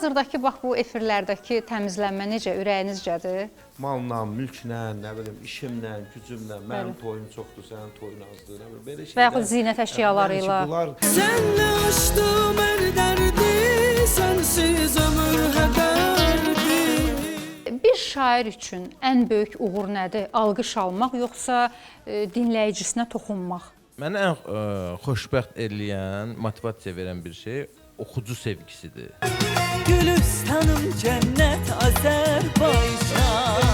hal-hazırdakı bax bu efirlərdəki təmizlənmə necə, ürəyinizcədir? Malla, mülklə, nə bilim, işimlə, gücümlə, mənim toyum çoxdur, sənin toyun azdır, nə bilim, belə şeylər. Və yaxud zinət əşyaları ilə. Sənlə açdım hər dərdi, sənsiz ömür hədərdi. Bir şair üçün ən böyük uğur nədir? Alqış almaq, yoxsa dinləyicisinə toxunmaq? Mənə ən xoşbəxt eləyən, motivasiya verən bir şey oxucu sevgisidir. Gülüstanım cənnət Azərbaycan,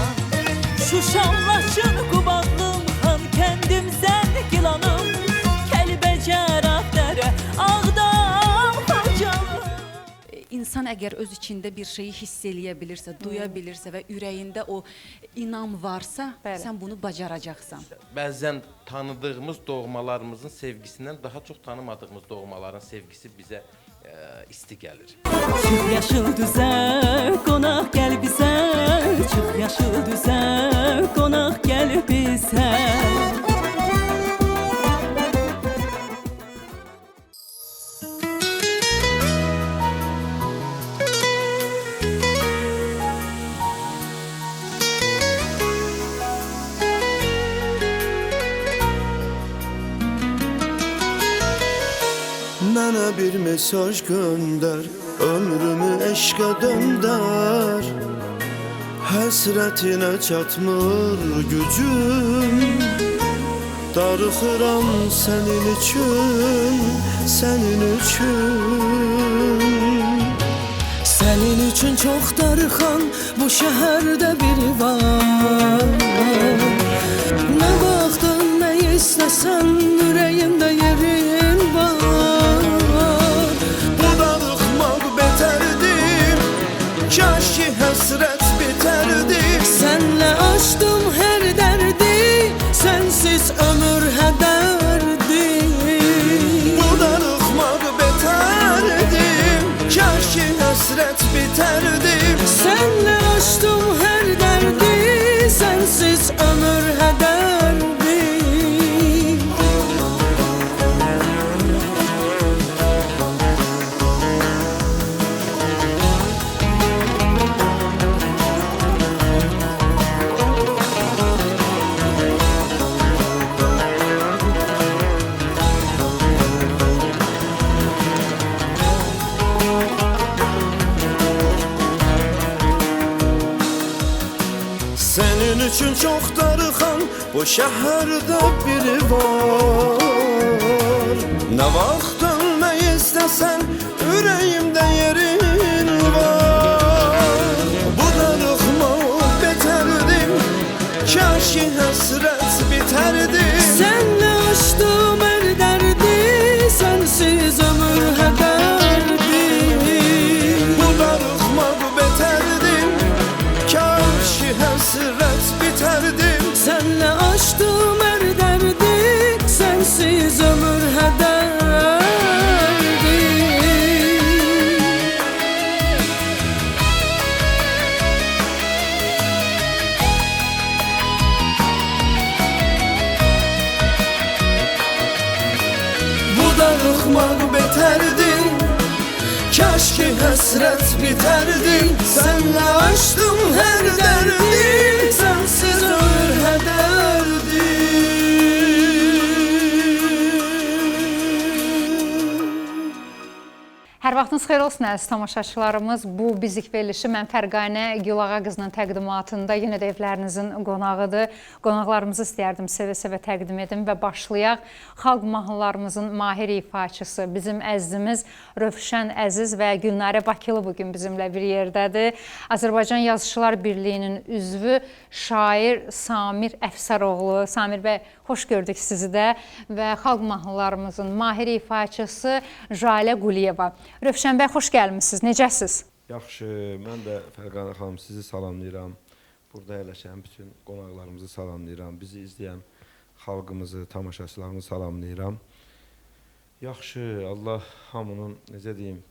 Şuşalaşın Qubadlım, Xan kəndim Zəngilanım, Kəlbəcər Ağdərə, Ağdam Xocalım. İnsan əgər öz içində bir şeyi hiss eləyə bilirsə, duya bilirsə və ürəyində o inam varsa, sən bunu bacaracaqsan. Bəzən tanıdığımız doğmalarımızın sevgisindən daha çox tanımadığımız doğmaların sevgisi bizə isti gəlir. Çıx yaşıl düzə, qonaq gəl bizə, çıx yaşıl düzə, qonaq gəl bizə. Mənə bir mesaj göndər, ömrümü eşqə döndər. Həsrətinə çatmır gücüm, darıxıram sənin üçün, sənin üçün. Sənin üçün çox darıxan bu şəhərdə biri var. Nə vaxtın, nə istəsən, ürəyimdə yerin var. Kaş ki həsrət bitərdi. Sənlə açdım hər dərdi, sənsiz ömür hədərdi. Bu darıxmaq betərdi. Kaş ki həsrət bitərdi. Sənlə açdım hər dərdi, sənsiz ömür hədərdi. Sənin üçün çox darıxan bu şəhərdə biri var. Nə vaxtın, nə istəsən, ürəyimdə yerin var. Bu darıxmaq betərdim, kaş ki həsrət bitərdi. Sənlə açdım hər dərdi, sənsiz ömür hədərdi. Bu darıxmaq betərdim, kaş ki həsrət bitərdim. Sənlə açdım hər dərdi, sənsiz ömür hədərdi. Bu darıxmaq betərdi, kaş ki həsrət bitərdi. Sənlə açdım hər dərdi, sənsiz ömür hədərdi. Hər vaxtınız xeyir olsun əziz tamaşaçılarımız. Bu bizik verilişi mən Fərqanə Gülağa qızının təqdimatında yenə də evlərinizin qonağıdır. Qonaqlarımızı istəyərdim sevə-sevə təqdim edim və başlayaq. Xalq mahnılarımızın mahir ifaçısı, bizim əzizimiz Rövşən Əziz və Gülnarə Bakılı bugün bizimlə bir yerdədir. Azərbaycan Yazıçılar Birliyinin üzvü şair Samir Əfsaroğlu. Samir bəy, xoş gördük sizi də və xalq mahnılarımızın mahir ifaçısı Jalə Quliyeva. Rövşən bəy, xoş gəlmişsiniz. Necəsiz? Yaxşı, mən də Fərqanə xanım sizi salamlayıram. Burada əyləşən bütün qonaqlarımızı salamlayıram. Bizi izləyən xalqımızı, tamaşaçılarımızı salamlayıram. Yaxşı, Allah hamının, necə deyim,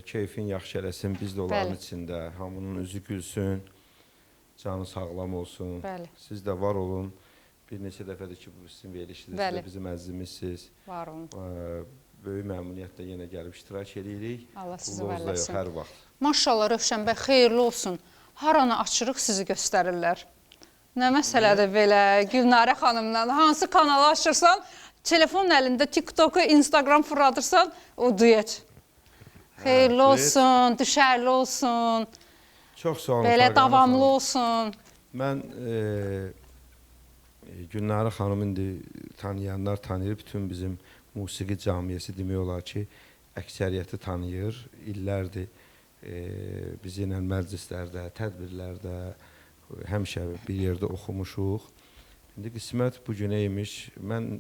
keyfin yaxşı eləsin, biz də onların içində. Hamının üzü gülsün, canı sağlam olsun. Siz də var olun. Bir neçə dəfədir ki, bu sizin verilişinizdə bizim əzizimizsiniz. Var olun. böyük məmnuniyyətlə yenə gəlib iştirak edirik. Allah sizi Qulluğunuzda yox, verləsin. hər vaxt. Maşallah Rövşən bəy, xeyirli olsun. Haranı açırıq sizi göstərirlər. Nə məsələdir belə Gülnarə xanımla? Hansı kanalı açırsan, telefonun əlində TikTok-u, Instagram fırladırsan, o duet. Xeyirli olsun, düşərli olsun. Çox sağ olun. Belə Fərqanə davamlı xanım. olsun. Mən Gülnarə xanım indi tanıyanlar tanıyır. Bütün bizim musiqi camiyyəsi demək olar ki, əksəriyyəti tanıyır. İllərdir biz ilə məclislərdə, tədbirlərdə həmişə bir yerdə oxumuşuq. İndi qismət bu günə imiş. Mən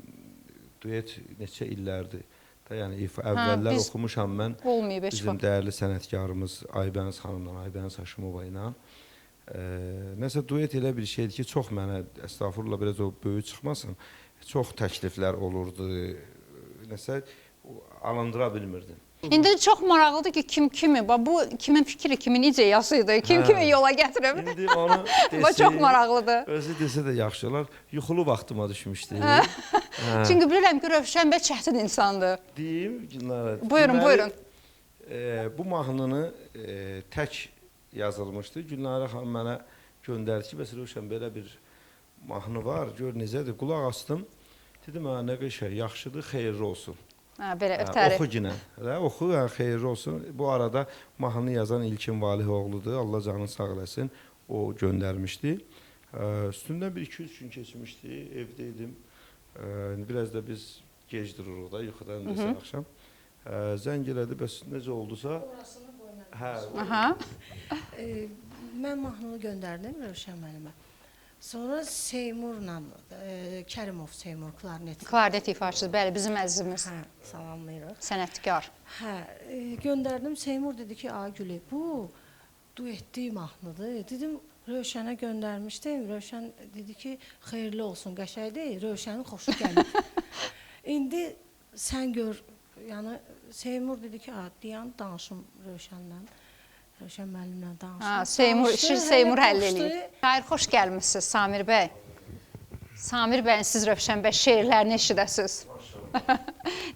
duet neçə illərdir. Yəni əvvəllər oxumuşam mən. Olmayıb heç Bizim dəyərli sənətkarımız Aybəniz xanımla, Aybəniz Haşimova ilə. Nəsə duet elə bir şeydir ki, çox mənə, əstəğfurullah, biraz o böyük çıxmasın, çox təkliflər olurdu. Nəsə alındıra bilmirdim. İndi çox maraqlıdır ki, kim kimi, bu kimin fikri, kimin ideyası idi, kim kimi yola gətirib. İndi onu Bu çox maraqlıdır. Özü desə də yaxşı olar. Yuxulu vaxtıma düşmüşdü. Çünki bilirəm ki, Rövşən bəy çətin insandır. Deyim, Gülnarə. Buyurun, buyurun. Bu mahnını tək yazılmışdı. Gülnarə xanım mənə göndərdi ki, bəs Rövşən belə bir mahnı var, gör necədir. Qulaq astım. Dedim, nə qəşəng, yaxşıdır, xeyirli olsun. Belə ötəri. Oxu ginə. Oxu, xeyirli olsun. Bu arada mahnı yazan İlkin Valihoğludur. Allah canını sağ eləsin. O göndərmişdi. Üstündən bir 2-3 gün keçmişdi. Evdəydim. Biraz da biz gec dururuq da, yuxudan desən axşam. Zəng elədi, bəs necə oldusa? Orasını qoymadım. Aha. Mən mahnını göndərdim Rövşən müəllimə. Sonra Seymurla, Kərimov Seymur, klarnet. Klarnet ifaçısı, bəli, bizim əzizimiz. Hə, salamlayırıq. Sənətkar. Hə, göndərdim. Seymur dedi ki, Gülü, bu duetli mahnıdır. Dedim, Rövşənə göndərmişdim. Rövşən dedi ki, xeyirli olsun, qəşəngdir. Rövşənin xoşu gəlir. İndi sən gör, yəni Seymur dedi ki, deyən danışım Rövşənlə. Rövşən müəllimlə danışdım. Seymur həll eləyib. Xeyr, xoş gəlmişsiniz Samir bəy. Samir bəyin siz Rövşən bəy şeirlərini eşidəsiniz.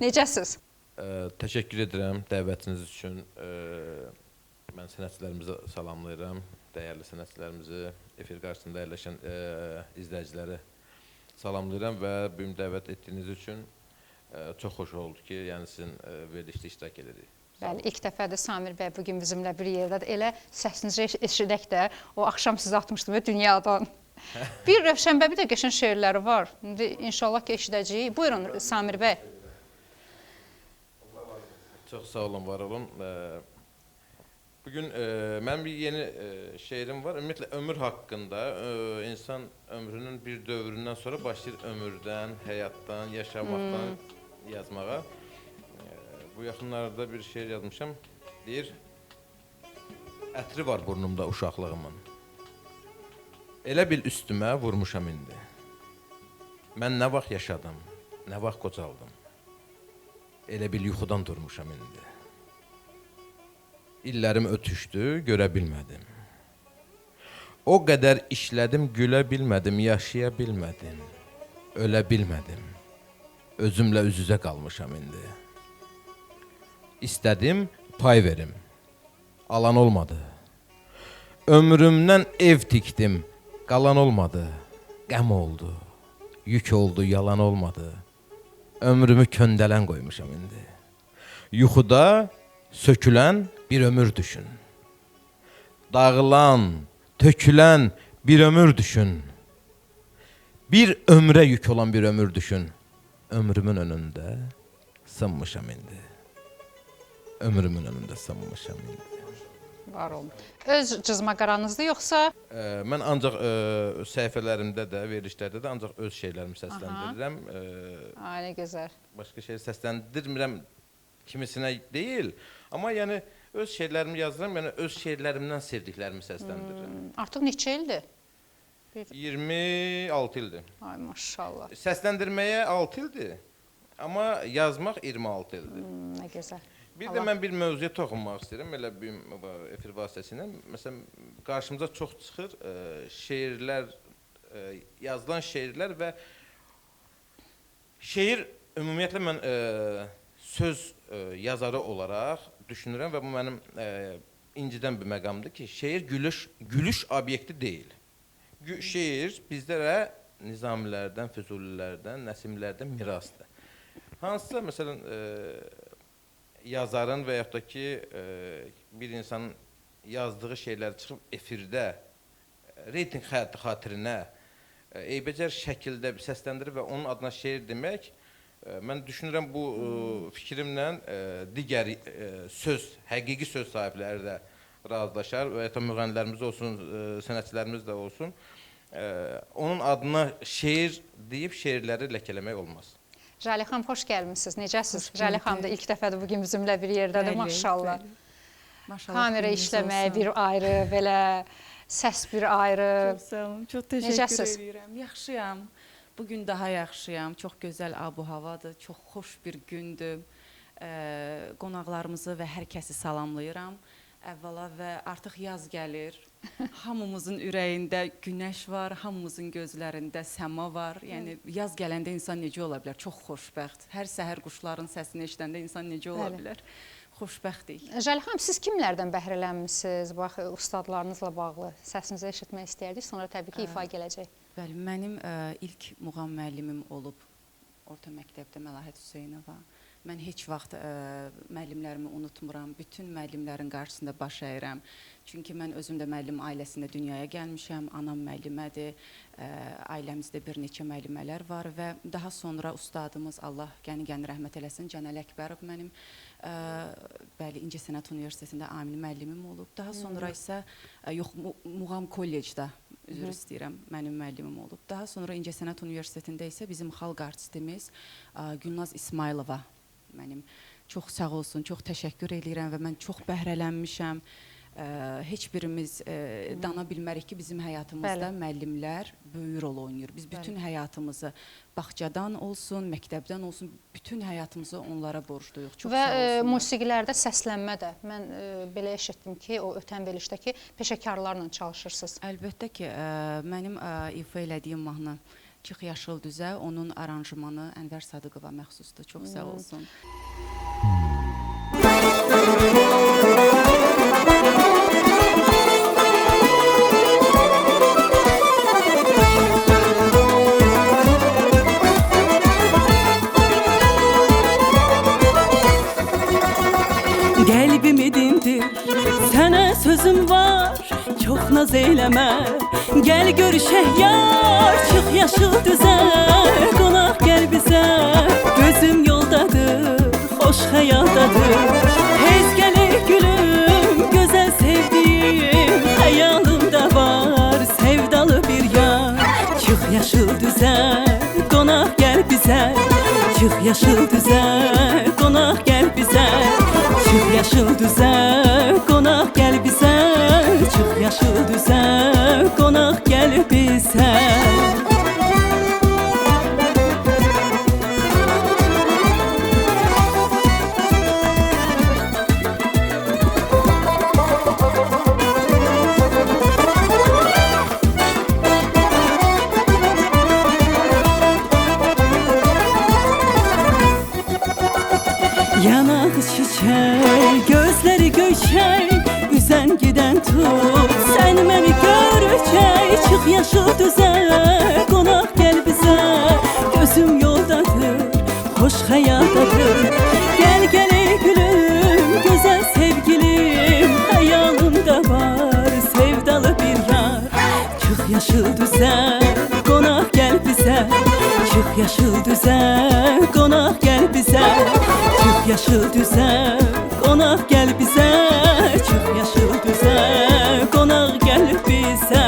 Necəsiz? Təşəkkür edirəm dəvətiniz üçün. Mən sənətçilərimizi salamlayıram. Dəyərli sənətçilərimizi, efir qarşısında əyləşən izləyiciləri salamlayıram və bu gün dəvət etdiyiniz üçün çox xoş oldu ki, yəni sizin verilişdə iştirak edirik. Bəli, ilk dəfədir Samir bəy bugün bizimlə bir yerdədir. Elə səsinizi eşidək də, o axşam sizi atmışdım dünyadan. Bir Rövşən bəy, bir də qəşəng şeirləri var. İndi inşallah ki, eşidəcəyik. Buyurun Samir bəy. Çox sağ olun, var olun. Bugün mənim bir yeni şeirim var. Ümumiyyətlə, ömür haqqında. İnsan ömrünün bir dövründən sonra başlayır ömürdən, həyatdan, yaşamaqdan yazmağa. Bu yaxınlarda bir şeir yazmışam. Deyir, ətri var burnumda uşaqlığımın. Elə bil üstümə vurmuşam indi. Mən nə vaxt yaşadım, nə vaxt qocaldım. Elə bil yuxudan durmuşam indi. İllərim ötüşdü, görə bilmədim. O qədər işlədim, gülə bilmədim, yaşaya bilmədim. Ölə bilmədim. Özümlə üz-üzə qalmışam indi. İstədim, pay verim. Alan olmadı. Ömrümdən ev tikdim, qalan olmadı. Qəm oldu, yük oldu, yalan olmadı. Ömrümü köndələn qoymuşam indi. Yuxuda sökülən bir ömür düşün. Dağılan, tökülən bir ömür düşün. Bir ömrə yük olan bir ömür düşün. Ömrümün önündə sınmışam indi. Ömrümün önündə sınmışam indi. Var olun. Öz cızmaqaranızda yoxsa? Mən ancaq səhifələrimdə də, verilişlərdə də ancaq öz şeylərimi səsləndirirəm. Nə gözəl. Başqa şey səsləndirmirəm kimisinə deyil. Amma yəni öz şeirlərimi yazıram, yəni öz şeirlərimdən sevdiklərimi səsləndirirəm. Artıq neçə ildir? 26 ildir. Ay maşallah. Səsləndirməyə 6 ildir, amma yazmaq 26 ildir. Nə gözəl. Bir də mən bir mövzuya toxunmaq istəyirəm, elə bir efir vasitəsilə. Məsələn, qarşımıza çox çıxır şeirlər, yazılan şeirlər və şeir ümumiyyətlə mən söz yazarı olaraq düşünürəm və bu mənim incidən bir məqamdır ki, şeir gülüş obyekti deyil. Şeir bizlərə Nizamilərdən, Füzulilərdən, Nəsimlərdən mirasdır. Hansısa məsələn yazarın və yaxud da ki bir insanın yazdığı şeyləri çıxıb efirdə reyting xatirinə eybəcər şəkildə səsləndirir və onun adına şeir demək, mən düşünürəm bu fikrimlə digər həqiqi söz sahibləri də razılaşar və ya müğənnilərimiz olsun, sənətçilərimiz də olsun. Onun adına şeir deyib şeirləri ləkələmək olmaz. Jalə xanım, xoş gəlmişsiniz. Necəsiniz? Jalə xanım da ilk dəfədir bugün bizimlə bir yerdədir, maşallah. Kamera işləməyi bir ayrı, belə səs bir ayrı. Çox sağ olun, çox təşəkkür edirəm. Yaxşıyam, bugün daha yaxşıyam. Çox gözəl abu-havadır, çox xoş bir gündür. Qonaqlarımızı və hər kəsi salamlayıram. Əvvəla və artıq yaz gəlir. Hamımızın ürəyində günəş var, hamımızın gözlərində səma var. Yəni yaz gələndə insan necə ola bilər? Çox xoşbəxt. Hər səhər quşların səsini eşidəndə insan necə ola bilər? Xoşbəxtdik. Jalə xanım, siz kimlərdən bəhrələnmisiniz? Bax, ustadlarınızla bağlı səsinizi eşitmək istəyərdik, sonra təbii ki, ifa gələcək. Bəli, mənim ilk muğam müəllimim olub orta məktəbdə Məlahət Hüseynova. Mən heç vaxt müəllimlərimi unutmuram. Bütün müəllimlərin qarşısında baş əyirəm. Çünki mən özüm də müəllim ailəsində dünyaya gəlmişəm. Anam müəllimədir. Ailəmizdə bir neçə müəllimələr var və daha sonra ustadımız, Allah qəni-qəni rəhmət eləsin, Cənəl Əkbərov mənim İncəsənət Universitetində amil müəllimim olub. Daha sonra isə Muğam kollecdə üzr istəyirəm, mənim müəllimim olub. Daha sonra İncəsənət Universitetində isə bizim xalq artistimiz Gülnaz İsmailova mənim. Çox sağ olsun, çox təşəkkür edirəm və mən çox bəhrələnmişəm. Heç birimiz dana bilmərik ki, bizim həyatımızda müəllimlər böyük rol oynayır. Biz bütün həyatımızı bağçadan olsun, məktəbdən olsun, bütün həyatımızı onlara borcluyuq. Çox sağ olsunlar. Və musiqilərdə səslənmə də. Mən belə eşitdim ki, o ötən verilişdəki peşəkarlarla çalışırsınız. Əlbəttə ki, mənim ifa elədiyim mahnı Çıx Yaşıl Düzə, onun aranjmanı Ənvər Sadıqova məxsusdur. Çox sağ olsun. Qəlbimi dindir, sənə sözüm var, çox naz eyləmə. Gəl görüşək yar, çıx yaşıl düzə, qonaq gəl bizə. Gözüm yoldadır, xoş xəyaldadır. Tez gəlir gülüm, gözəl sevdiyim, xəyalımda var, sevdalı bir yar. Çıx yaşıl düzə, qonaq gəl bizə. Çıx yaşıl düzə, qonaq gəl bizə. Çıx yaşıl düzə, qonaq gəl bizə. Çıx yaşıl düzə, qonaq gəl bizə. Yanağı çiçək, gözləri göyçək, üzən gedən tut, sən məni görəcək. Çıx yaşıl düzə, qonaq gəl bizə. Gözüm yoldadır, xoş xəyaldadır. Gəl gəl ey gülüm, gözəl sevgilim, xəyalımda var, sevdalı bir yar. Çıx yaşıl düzə, qonaq gəl bizə. Çıx yaşıl düzə, qonaq gəl bizə. Çıx yaşıl düzə, qonaq gəl bizə. Çıx yaşıl düzə, qonaq gəl bizə.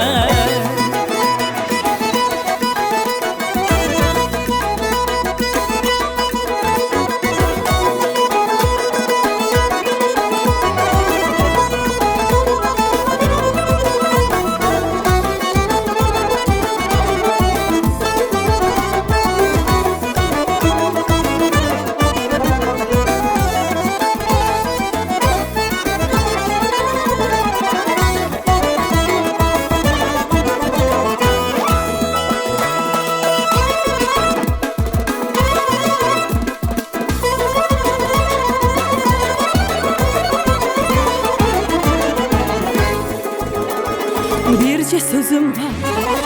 Birce sözüm var,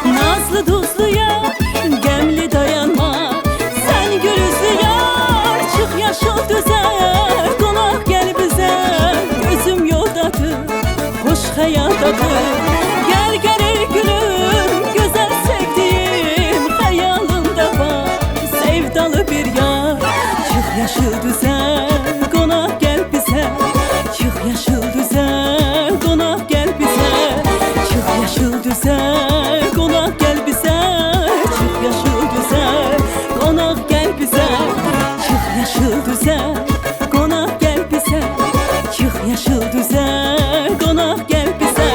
nazlı duzlu yar, gemli dayanma. Sen gülüzlü yar, çık yaşıl düze, konak gel bize. Gözüm yoldadır, hoş hayaldadır. Gel gel ey gülüm, güzel sevdiğim hayalımda var. Sevdalı bir yar, çık yaşıl düze, konak gel bize. Çık yaşıl düze, konak gel bize. Çık yaşıl düze, konak gel bize. Çık yaşıl düze, konak gel bize. Çık yaşıl düze, konak gel bize. Çık yaşıl düze, konak gel bize.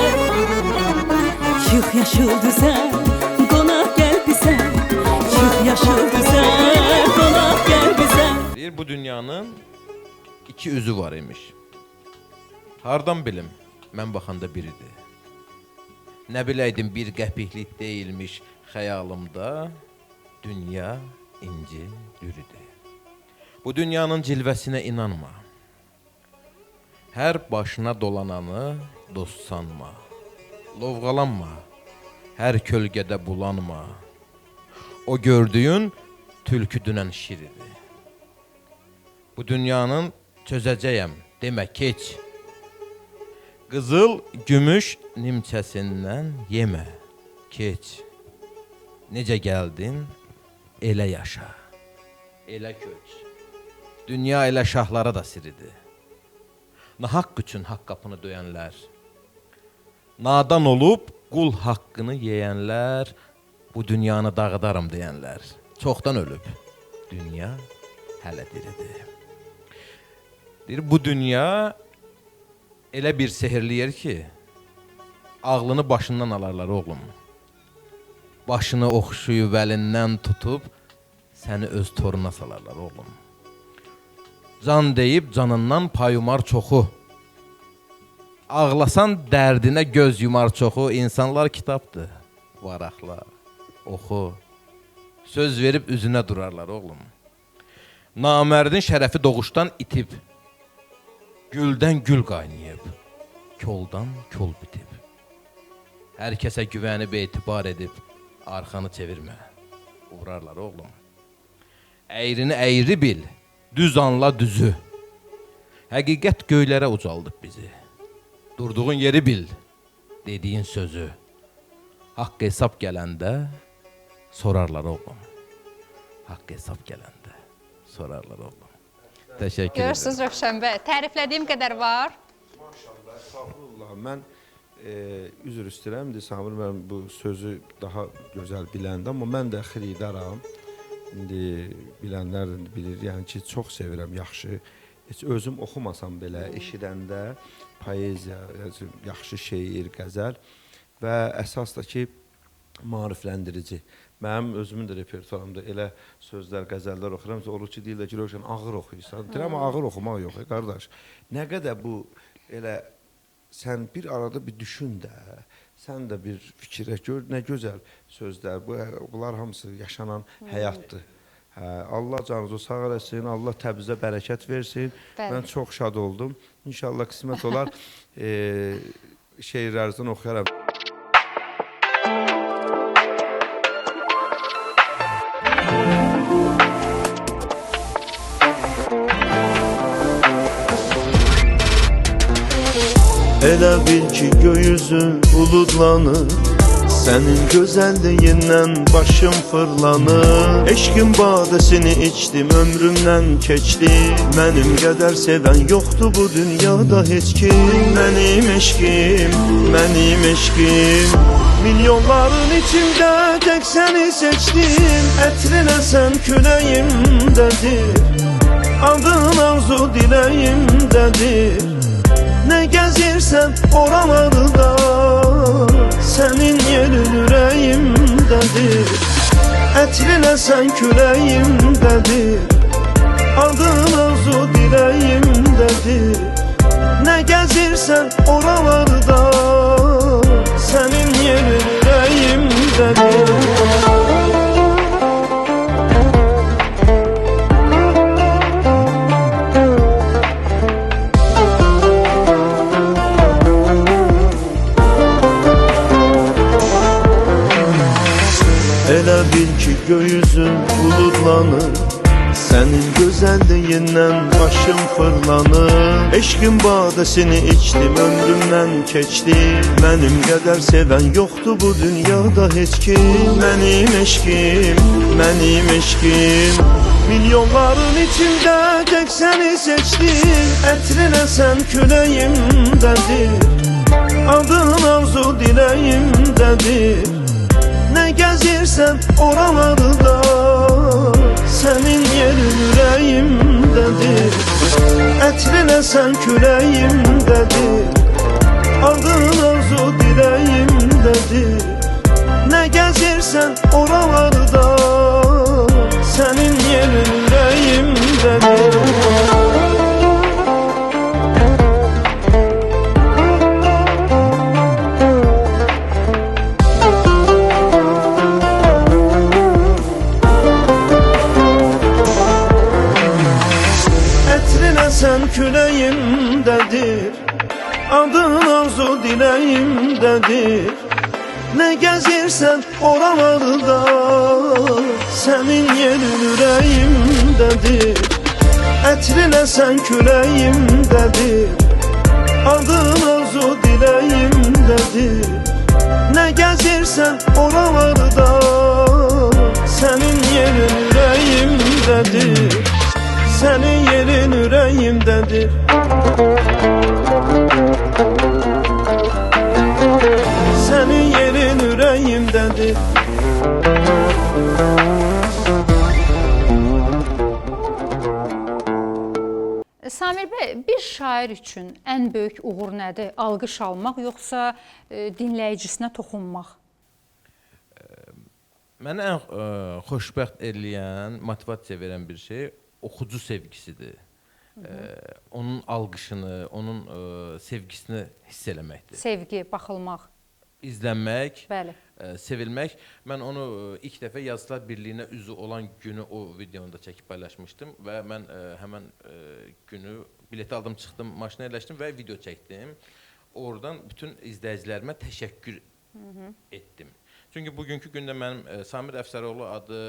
Çık yaşıl düze, konak gel bize. Çık yaşıl düze, konak gel bize. Deyir bu dünyanın iki üzü var imiş. Hardan bilim, mən baxanda biridir. Nə biləydim bir qəpiklik deyilmiş xəyalımda, dünya inci lürüdür. Bu dünyanın cilvəsinə inanma. Hər başına dolananı dost sanma. Lovğalanma, hər kölgədə bulanma. O gördüyün tülkü dünən şiridir. Bu dünyanın çözəcəyəm, demə keç. Qızıl, gümüş nimçəsindən yemə, keç. Necə gəldin, elə yaşa, elə köç. Dünya elə şahlara da siridir. Nahaq üçün haqq qapını döyənlər, nadan olub qul haqqını yeyənlər, bu dünyanı dağıdarım deyənlər, çoxdan ölüb, dünya hələ diridir. Deyir, bu dünya elə bir sehirli yer ki, ağlını başından alarlar oğlum. Başını oxşuyub əlindən tutub, səni öz toruna salarlar oğlum. Can deyib canından payumar çoxu. Ağlasan dərdinə göz yumar çoxu. İnsanlar kitabdır, varaqlar, oxu. Söz verib üzünə durarlar oğlum. Namərdin şərəfi doğuşdan itib, güldən gül qaynayıb, koldan kol bitib. Hər kəsə güvənib etibar edib, arxanı çevirmə, uğrarlar oğlum. Əyrini əyri bil, düz anla düzü. Həqiqət göylərə ucaldıb bizi. Durduğun yeri bil, dediyin sözü. Haqq hesab gələndə sorarlar oğlum. Haqq hesab gələndə sorarlar oğlum. Təşəkkür ederim. Görürsünüz Rövşən bəy, təriflədiyim qədər var. Maşallah, estağfurullah. Mən üzr istəyirəm, Samir mən bu sözü daha gözəl biləndə, amma mən də xiridaram. İndi bilənlər bilir, yəni ki, çox sevirəm, yaxşı. Heç özüm oxumasam belə, eşidəndə poeziya, yaxşı şeir, qəzəl və əsas da ki, maarifləndirici. Mənim özümün də repertuarımda elə sözlər, qəzəllər oxuram ki, olur ki, deyirlər ki, Rövşən ağır oxuyursan. Amma ağır oxumaq yox, qardaş. Nə qədər bu elə sən bir arada bir düşün də, sən də bir fikirə gör, nə gözəl sözlər. Bunlar hamısı yaşanan həyatdır. Allah canınızı sağ eləsin, Allah təbizə bərəkət versin. Mən çox şad oldum. İnşallah qismət olar şeirlərinizdən oxuyaram. Elə bil ki gökyüzü buludlanır, sənin gözəlliyindən başım fırlanır. Eşqin badəsini içdim, ömrümdən keçdi. Mənim qədər sevən yoxdur bu dünyada heç kim. Mənim eşqim, mənim eşqim. Milyonların içində tək səni seçdim. Ətrinə sən küləyimdədir, adın arzu diləyimdədir. Nə gəzirsən oralarda, sənin yerin ürəyimdədir. Ətrinə sən küləyimdədir, adın arzu diləyimdədir. Nə gəzirsən oralarda, sənin yerin ürəyimdədir. bil ki gökyüzün bulutlanır, senin güzelliğinden başım fırlanır. Eşkin badesini içtim, ömrümden keçdi. Benim kadar seven yoktu bu dünyada hiç kim. Benim eşkim, benim eşkim. Milyonların içinde tek seni seçtim. Etrine sen küləyimdədir, adın arzu diləyimdədir. Ne gezirsen oralarda, senin yerin yüreğimdedir. Etrine sen küləyimdədir, adın arzu diləyimdədir. Ne gezirsen oralarda, senin yerin yüreğimdedir. Sen küləyimdədir, adın arzu diləyimdədir. Ne gezirsen oralarda, senin yerin yüreğimdedir. Etrine sen küləyimdədir, adın arzu diləyimdədir. Ne gezirsen oralarda, senin yerin yüreğimdedir. Senin yerin yüreğimdedir. Senin yerin yüreğimdedir. Samir bəy, bir şair üçün ən böyük uğur nədir? Alqış almaq, yoxsa dinləyicisinə toxunmaq? Mənə ən xoşbəxt eləyən, motivasiya verən bir şey oxucu sevgisidir. Onun alqışını, onun sevgisini hiss eləməkdir. Sevgi, baxılmaq. İzlənmək, Bəli. Sevilmək. Mən onu ilk dəfə Yazıçılar Birliyinə üzv olan günü o videonu da çəkib paylaşmışdım və mən həmən günü bileti aldım, çıxdım, maşına yerləşdim və video çəkdim. Oradan bütün izləyicilərimə təşəkkür etdim. Çünki bugünkü gündə mənim Samir Əfsəroğlu adı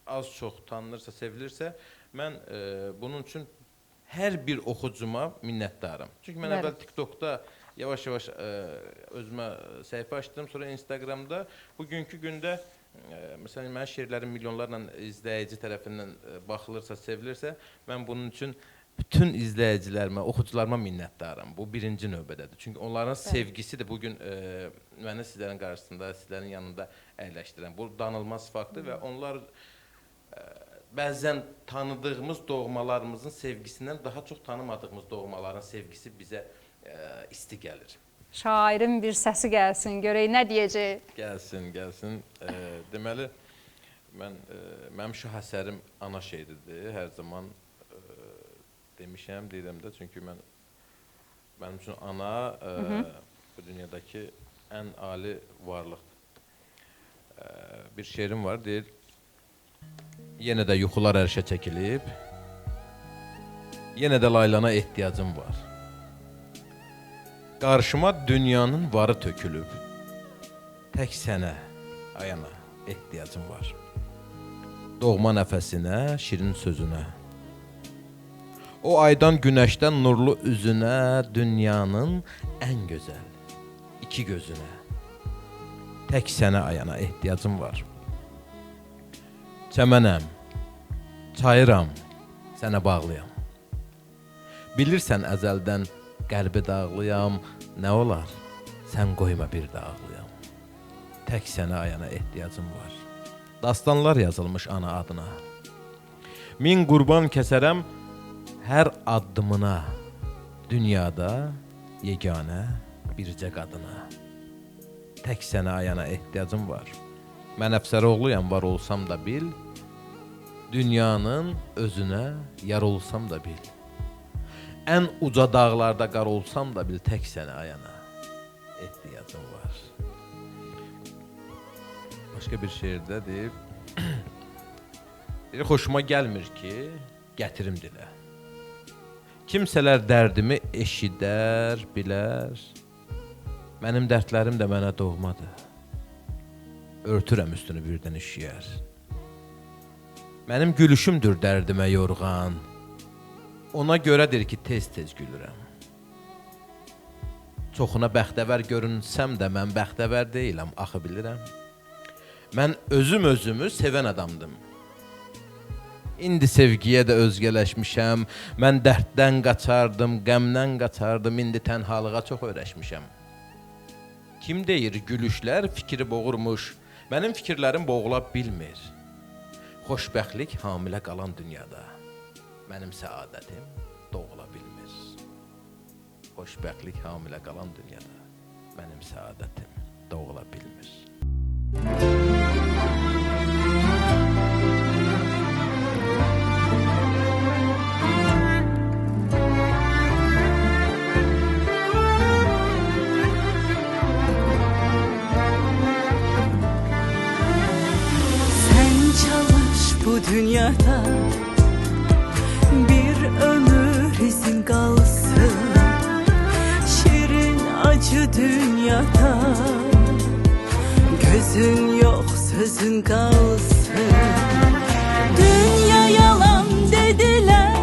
az-çox tanınırsa, sevilirsə, mən bunun üçün hər bir oxucuma minnətdaram. Çünki mən əvvəl TikTokda yavaş-yavaş özümə səhifə açdım, sonra Instagramda. Bugünkü gündə, məsələn, mənim şeirlərim milyonlarla izləyici tərəfindən baxılırsa, sevilirsə, mən bunun üçün bütün izləyicilərimə, oxucularıma minnətdaram. Bu birinci növbədədir. Çünki onların sevgisi də bugün məni sizlərin qarşısında, sizlərin yanında əyləşdirən. Bu danılmaz faktdır və onlar bəzən tanıdığımız doğmalarımızın sevgisindən daha çox tanımadığımız doğmaların sevgisi bizə isti gəlir. Şairin bir səsi gəlsin, görək nə deyəcək? Gəlsin, gəlsin. Deməli, mənim şah əsərim ana şeiridir. Hər zaman demişəm, deyirəm də. Çünki mənim üçün ana bu dünyadakı ən ali varlıqdır. Bir şeirim var, deyir, yenə də yuxular ərşə çəkilib, yenə də laylana ehtiyacım var. Qarşıma dünyanın varı tökülüb, tək sənə, ayana, ehtiyacım var. Doğma nəfəsinə, şirin sözünə, o aydan günəşdən nurlu üzünə, dünyanın ən gözəl iki gözünə, tək sənə, ayana, ehtiyacım var. Çəmənəm, çayıram, sənə bağlıyam. Bilirsən əzəldən qəlbi dağlıyam, nə olar, sən qoyma bir də ağlıyam. Tək sənə, ayana, ehtiyacım var. Dastanlar yazılmış ana adına. Min qurban kəsərəm hər addımına, dünyada yeganə bircə qadına. Tək sənə, ayana, ehtiyacım var. Mən Əfsəroğluyam, var olsam da bil, dünyanın özünə yar olsam da bil. Ən uca dağlarda qar olsam da bil, tək sənə, ayana, ehtiyacım var. Başqa bir şeirdə deyib, xoşuma gəlmir ki, gətirim dilə. Kimsələr dərdimi eşidər, bilər, mənim dərdlərim də mənə doğmadır. örtürəm üstünü birdən işyər. Mənim gülüşümdür dərdimə yorğan, ona görədir ki, tez-tez gülürəm. Çoxuna bəxtəvər görünsəm də mən bəxtəvər deyiləm, axı bilirəm. Mən özümü sevən adamdım. İndi sevgiyə də özgələşmişəm, mən dərddən qaçardım, qəmdən qaçardım, indi tənhalığa çox öyrəşmişəm. Kim deyir gülüşlər fikri boğurmuş, mənim fikirlərim boğula bilmir. Xoşbəxtlik hamilə qalan dünyada, mənim səadətim doğula bilmir. Xoşbəxtlik hamilə qalan dünyada, mənim səadətim doğula bilmir. Bu dünyada bir ömür izin kalsın, şirin acı dünyada gözün yok sözün kalsın. Dünya yalan dediler,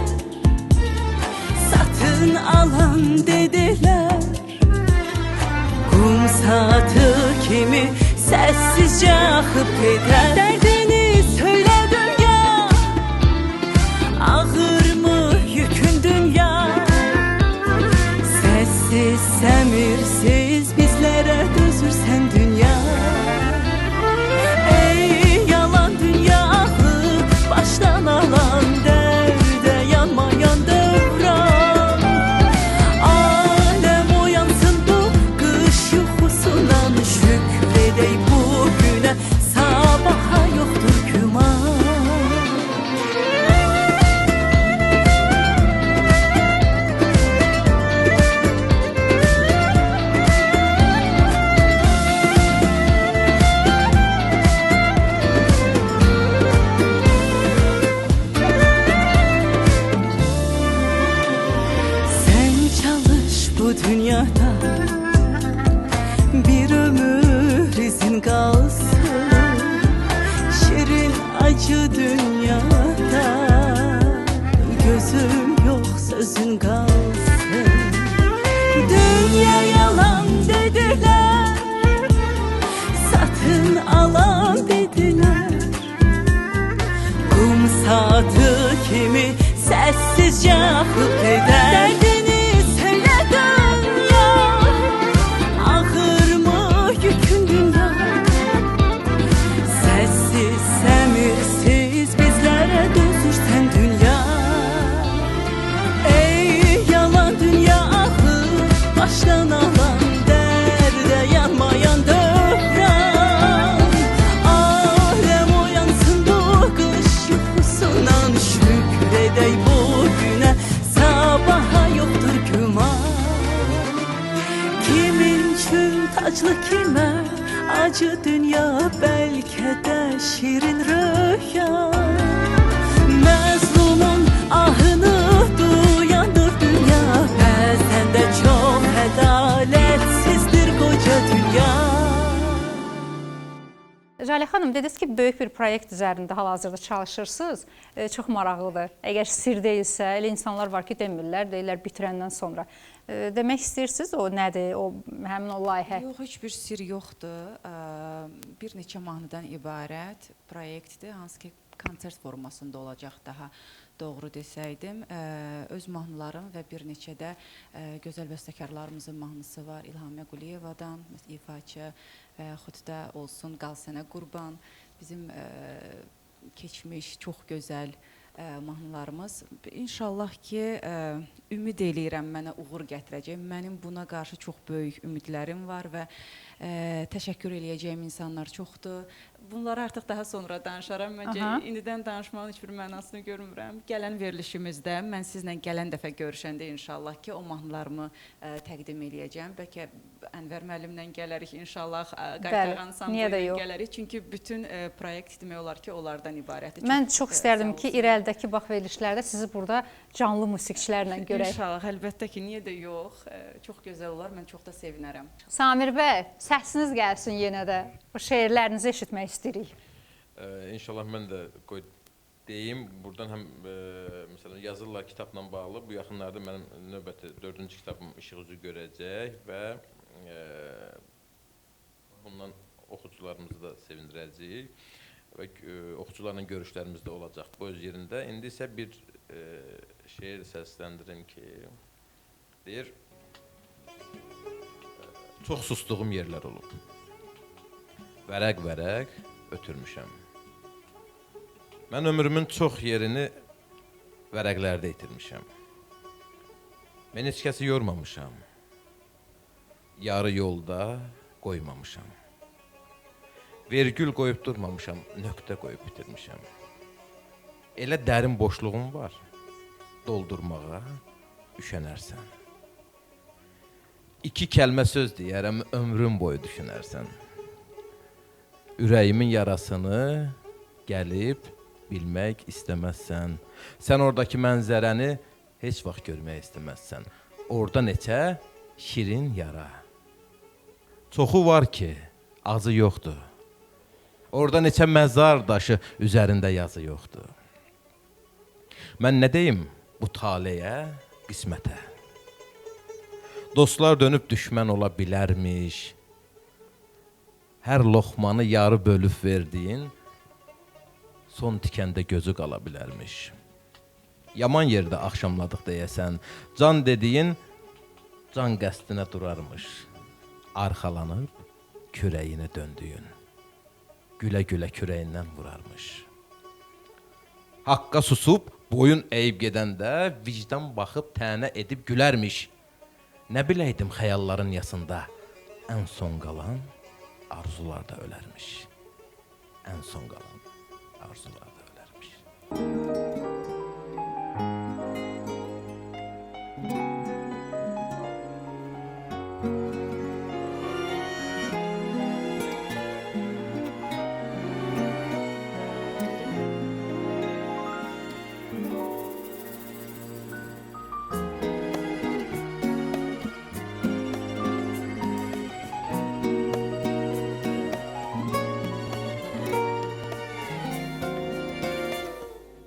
satın alan dediler, kum saati kimi sessizce akıp gider. Derdini söyle dünya, ağır mı yükün dünya? Sessiz semirsiz bizlere dözürsen dünya. Ey yalan dünya, baştan alan derde yanmayan devran. Alem uyansın bu kış yuxusundan, şükredey bugüne, sabaha yoktur güman. Dünyada bir ömür izin kalsın, şirin acı dünyada gözüm yok sözün kalsın. Dünya yalan dediler, satın alan dediler, kum saati kimi sessizce akıp gider. Baştan alan derde yanmayan devran. Alem uyansın bu kış yuxusundan, şükredey bugüne, sabaha yoktur güman. Kimin için taclı kime acı dünya, belki de şirin rüya. Məzlumun ahını duyandır dünya, bəzən də çox ədaletsizdir qoca dünya. Jalə xanım, dediniz ki, böyük bir proyekt üzərində hal-hazırda çalışırsınız. Çox maraqlıdır. Əgər sir deyilsə, elə insanlar var ki, demirlər, deyirlər bitirəndən sonra. Demək istəyirsiniz, o nədir, həmin o layihə? Yox, heç bir sir yoxdur. Bir neçə mahnıdan ibarət proyektdir, hansı ki, konsert formasında olacaq, daha doğru desəydim. Öz mahnılarım və bir neçə də gözəl bəstəkarlarımızın mahnısı var. İlhamiyə Quliyevadan, ifaçı və yaxud da olsun Qal Sənə Qurban. Bizim keçmiş, çox gözəl mahnılarımız. İnşallah ki, ümid eləyirəm mənə uğur gətirəcək. Mənim buna qarşı çox böyük ümidlərim var və təşəkkür eləyəcəyim insanlar çoxdur. Bunları artıq daha sonra danışaram. Məncə indidən danışmağın heç bir mənasını görmürəm. Gələn verilişimizdə, mən sizlə gələn dəfə görüşəndə inşallah ki, o mahnılarımı təqdim eləyəcəm. Bəlkə Ənvər müəllimlə gələrik inşallah, Bəli, Qaytarğan niyə də Samboyla yox? gələrik. Çünki bütün proyekt demək olar ki, onlardan ibarətdir. Mən çox istərdim ki, irəlidəki bax verilişlərdə sizi burada canlı musiqiçilərlə görək. İnşallah, əlbəttə ki, niyə də yox. Çox gözəl olar, mən çox da sevinərəm. Samir bəy, səsiniz gəlsin yenə də. Bu şeirlərinizi eşitmək istəyirik. İnşallah mən də deyim, buradan həm məsələn yazırlar kitabla bağlı. Bu yaxınlarda mənim növbəti 4-cü kitabım işıq üzü görəcək və bundan oxucularımızı da sevindirəcəyik və oxucularla görüşlərimiz də olacaq bu öz yerində. İndi isə bir şeir səsləndirim ki, deyir, çox sustuğum yerlər olub, vərəq-vərəq ötürmüşəm. Mən ömrümün çox yerini vərəqlərdə itirmişəm. Mən heç kəsi yormamışam. Yarı yolda qoymamışam. Vergül qoyub durmamışam, nöqtə qoyub bitirmişəm. Elə dərin boşluğum var, doldurmağa üşənərsən. 2 kəlmə söz deyərəm, ömrüm boyu düşünərsən. Ürəyimin yarasını gəlib bilmək istəməzsən. Sən oradakı mənzərəni heç vaxt görmək istəməzsən. Orada neçə şirin yara. Çoxu var ki, azı yoxdur. Orada neçə məzar daşı, üzərində yazı yoxdur. Mən nə deyim bu taleyə, qismətə? Dostlar dönüb düşmən ola bilərmiş. Hər loxmanı yarı bölüb verdiyin son tikəndə gözü qala bilərmiş. Yaman yerdə axşamladıq deyəsən, can dediyin can qəsdinə durarmış. Arxalanıb kürəyinə döndüyün, gülə-gülə kürəyindən vurarmış. Haqqa susub boyun əyib gedəndə vicdan baxıb tənə edib gülərmiş. Nə biləydim xəyalların yasında ən son qalan arzularda ölərmiş. Ən son qalan arzularda ölərmiş.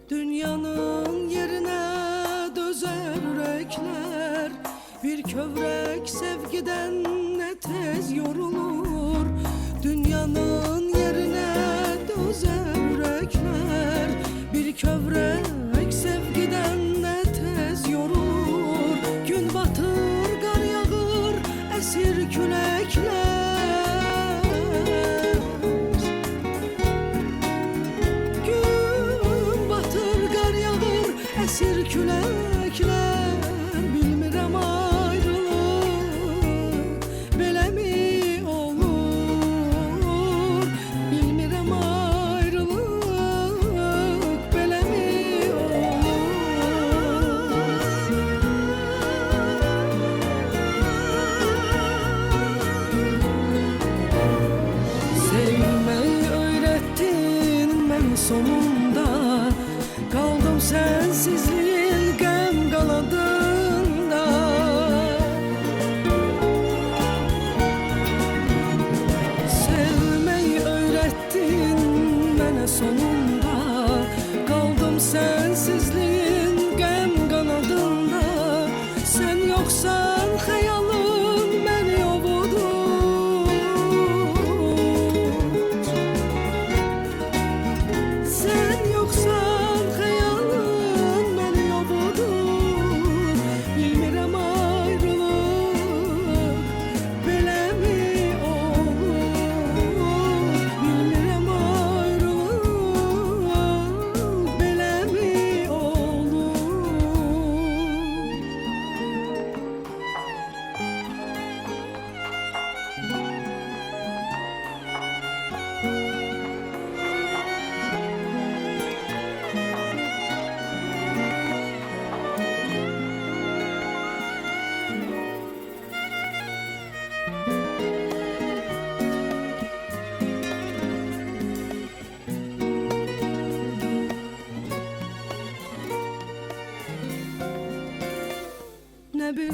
Dünyanın yerine dözer yürekler, bir kövrek sevgiden ne tez yorulur. Dünyanın yerine dözer yürekler, bir kövrek sevgiden ne tez yorulur. Gün batır, kar yağır, esir külekler. Esir küləklər, bilmirəm ayrılıq belə mi olur? Bilmirəm ayrılıq belə mi olur? Sevməyi öyrətdin mən sonunda, kaldım sensizliğin gəm qaladında. Sevmeyi öğrettin mənə sonunda, kaldım sensizliğin gəm qanadında. Sen yoksan xəyalın məni ovudur. Sen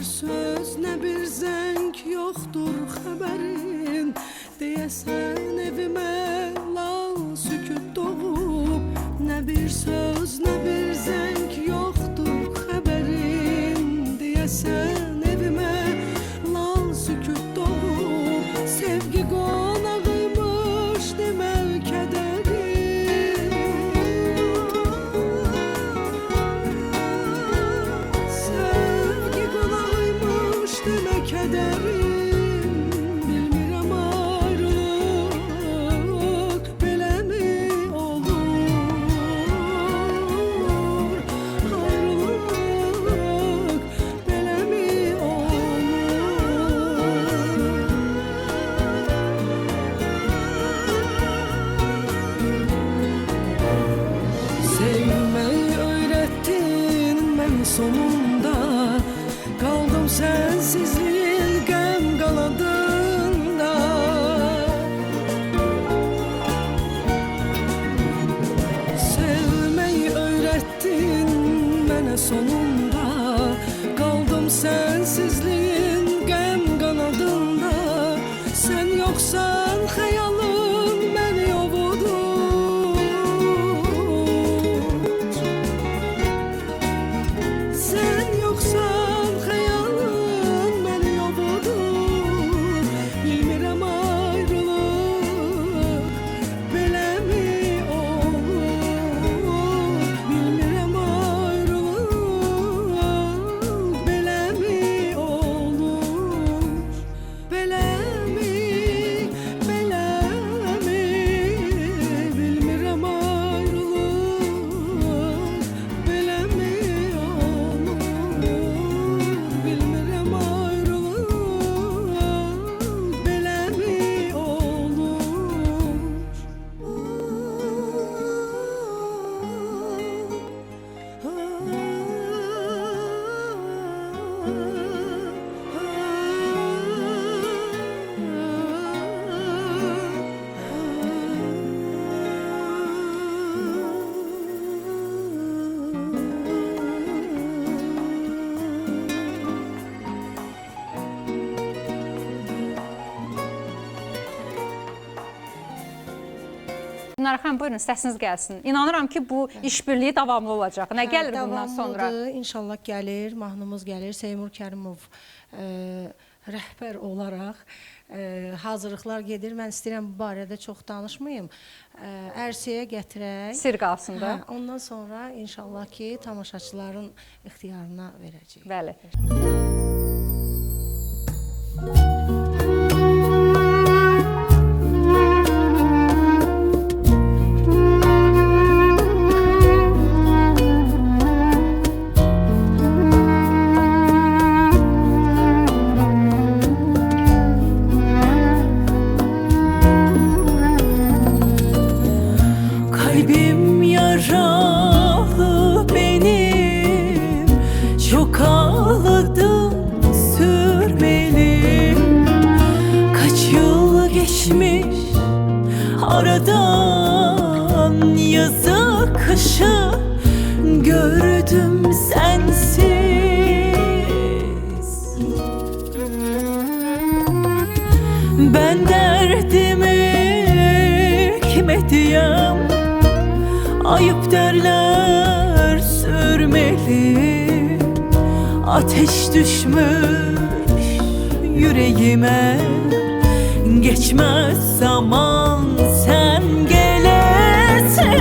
söz, nə bir zəng yoxdur xəbərin. Deyəsən evimə lal sükut doğub. Nə bir söz, nə bir zəng yoxdur xəbərin. Deyəsən evimə lal sükut doğub. Sevgi qonağıymış demək kədərin. Sevgi qonağıymış demək kədərin. Bilmirəm ayrılıq beləmi olur. Ayrılıq beləmi Sevmeyi öğrettin ben sonunda. Kaldım sensizliğin gəm qaladında. Sevmeyi öğrettin mənə sonunda. Kaldım sensizliğin gəm qanadında. Sen yoksan xəyalın məni ovudur. Sen yoksan xəyalın məni ovudur. Bilmirəm ayrılıq beləmi olur. Bilmirəm ayrılıq beləmi olur. Beləmi, beləmi. Bilmirəm ayrılıq beləmi olur. Bilmirəm ayrılıq beləmi Dinar xanım, buyurun, səsiniz gəlsin. İnanıram ki, bu işbirliyi davamlı olacaq. Nə gəlir bundan sonra? Davamlıdır, İnşallah gəlir, mahnımız gəlir. Seymur Kərimov rəhbər olaraq hazırlıqlar gedir. Mən istəyirəm bu barədə çox danışmayım. Ərsəyə gətirək. Sir qalsın da. Ondan sonra inşallah ki, tamaşaçıların ixtiyarına verəcəyik. Bəli. Kalbim yaralı benim, çok ağladım sürmeli. Kaç yıl geçmiş aradan, yazı kışı gördüm sensiz. Ben derdimi kime diyem, ayıp derler sürmeli. Ateş düşmüş yüreğime, geçmez zaman sen gelesin.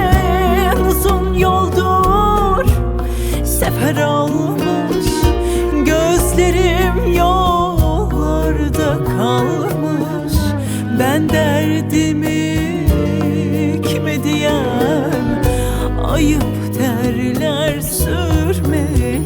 Uzun yoldur sefer almış, gözlerim yollarda kalmış. Ben derdimi kime diyem, ayıp derler sürmeli.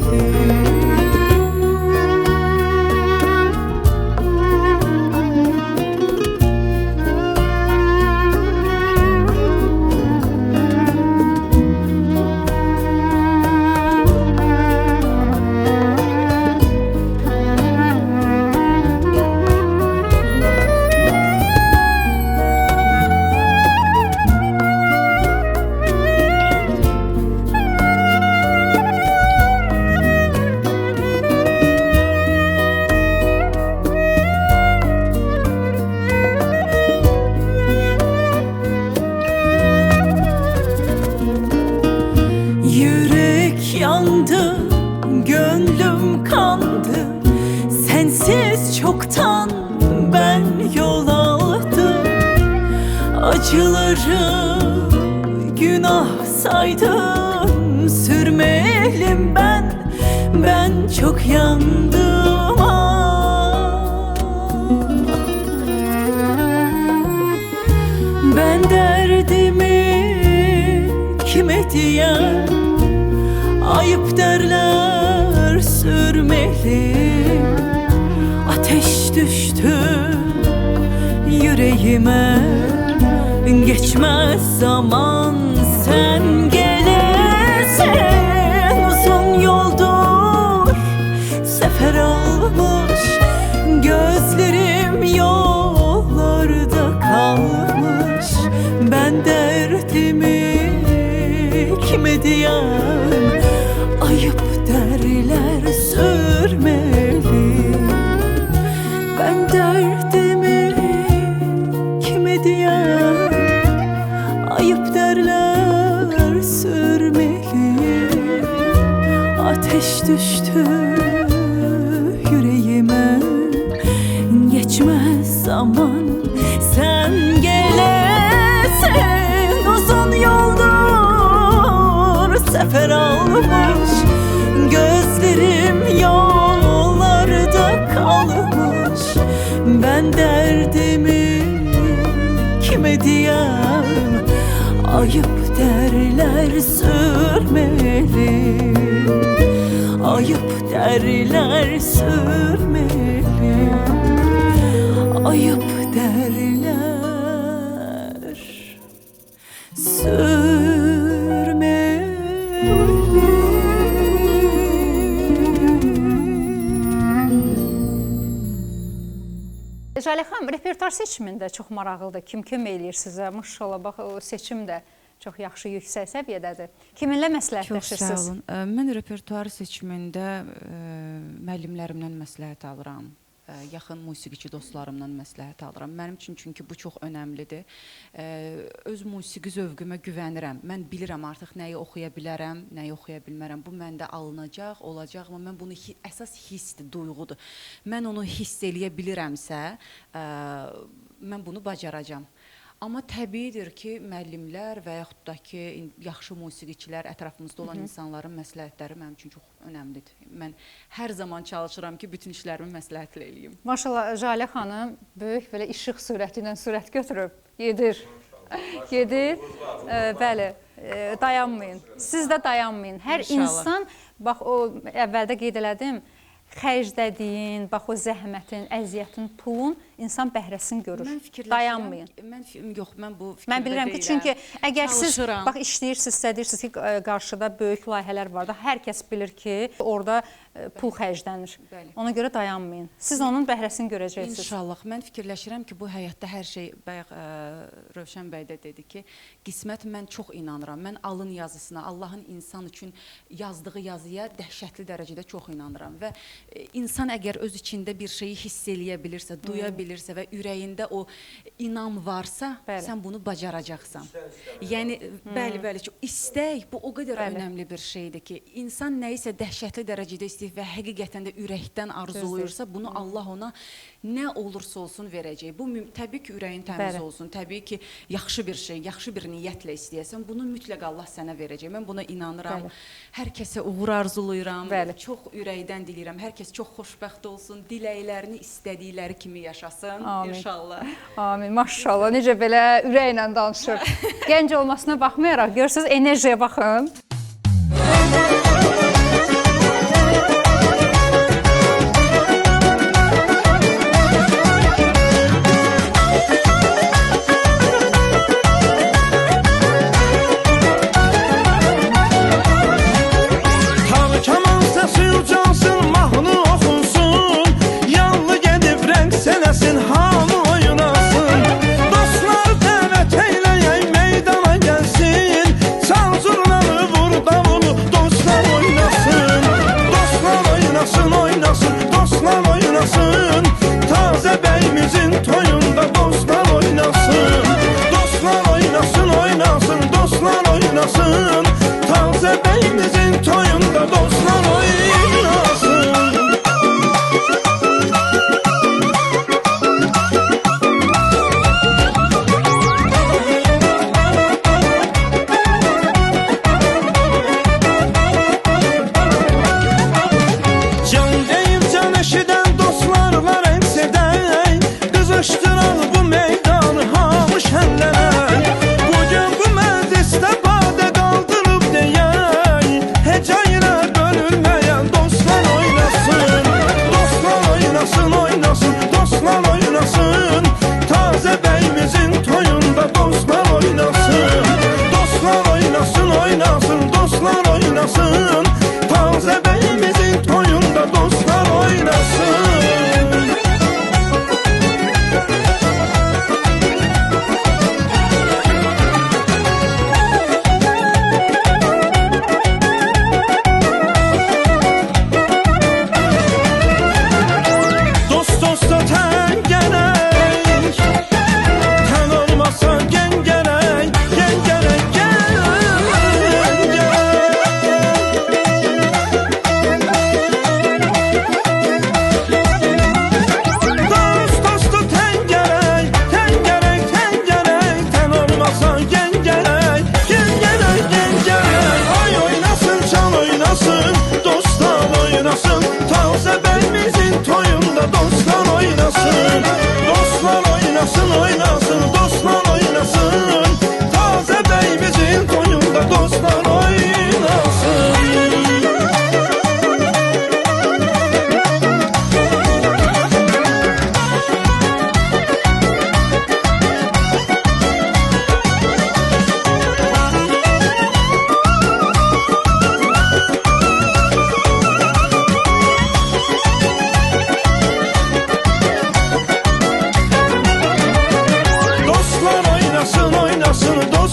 Acıları günah saydım, sürmeyelim ben çok yandım. Ben derdimi kime diyem, ayıp derler sürmeli. Ateş düştü yüreğime, geçmez zaman sen gelirsen. Uzun yoldur sefer almış, gözlerim yollarda kalmış. Ben derdimi kime diyem, ayıp derler sürmeli. Ben derdimi kime diyem, ayıp derler sürmeli. Ateş düştü yüreğime, geçmez zaman sen gelesen. Uzun yoldur sefer almış, gözlerim yollarda kalmış. Ben derdimi kime diyem, ayıp derler sürmeli. Ayıp derler sürmeli. Ayıp derler sürmeli. Jalə xanım, repertuar seçimində çox maraqlıdır. Kim kömək eləyir sizə? Maşallah, bax, o seçim də çox yaxşı, yüksək səviyyədədir. Kiminlə Çox məsləhətləşirsiniz? sağ olun. Mən repertuar seçimində müəllimlərimdən məsləhət alıram. Yaxın musiqiçi dostlarımdan məsləhət alıram. Mənim üçün çünki bu çox önəmlidir. Öz musiqi zövqümə güvənirəm. Mən bilirəm artıq nəyi oxuya bilərəm, nəyi oxuya bilmərəm. Bu məndə alınacaq, olacaq, amma mən bunu əsas hissdir, duyğudur. Mən onu hiss eləyə bilirəmsə, mən bunu bacaracam. Amma təbiidir ki, müəllimlər və yaxud da ki, yaxşı musiqiçilər, ətrafımızda olan insanların məsləhətləri mənim üçün çox önəmlidir. Mən hər zaman çalışıram ki, bütün işlərimi məsləhətlə eləyim. Maşallah, Jalə xanım böyük belə işıq sürəti ilə sürət götürüb, gedir. Gedir, bəli, dayanmayın. Siz də dayanmayın. Hər insan, bax o əvvəldə qeyd elədim, xərclədiyin, bax o zəhmətin, əziyyətin, pulun insan bəhrəsini görür. Dayanmayın. Mən bu fikirdə Mən bilirəm ki, çünki əgər siz çalışıram. bax işləyirsinizsə, deyirsiniz ki, qarşıda böyük layihələr var da, hər kəs bilir ki, orada pul xərclənir. Bəli. Ona görə dayanmayın. Siz onun bəhrəsini görəcəksiniz. İnşallah. Mən fikirləşirəm ki, bu həyatda hər şey, bayaq Rövşən bəy də dedi ki, qismət, mən çox inanıram. Mən alın yazısına, Allahın insan üçün yazdığı yazıya dəhşətli dərəcədə çox inanıram. Və insan əgər öz içində bir şeyi hiss eləyə bilirsə, duya bilirsə və ürəyində o inam varsa, sən bunu bacaracaqsan. Yəni, bəli, istək bu o qədər önəmli bir şeydir ki, insan nəyisə dəhşətli dərəcədə istəyir və həqiqətən də ürəkdən arzuluyursa, bunu Allah ona nə olursa olsun verəcək. Bu, təbii ki, ürəyin təmiz olsun, təbii ki, yaxşı bir şey, yaxşı bir niyyətlə istəyəsən, bunu mütləq Allah sənə verəcək. Mən buna inanıram. Hər kəsə uğur arzuluyuram, çox ürəkdən diləyirəm. Hər kəs çox xoşbəxt olsun, diləklərini istədikləri kimi yaşasın, inşallah. Amin, maşallah, necə belə ürəklə danışır. Gənc olmasına baxmayaraq, görürsünüz, enerjiyə baxın. Dostlar dəvət eyləyək meydana gəlsin, sağ zurnanı vur.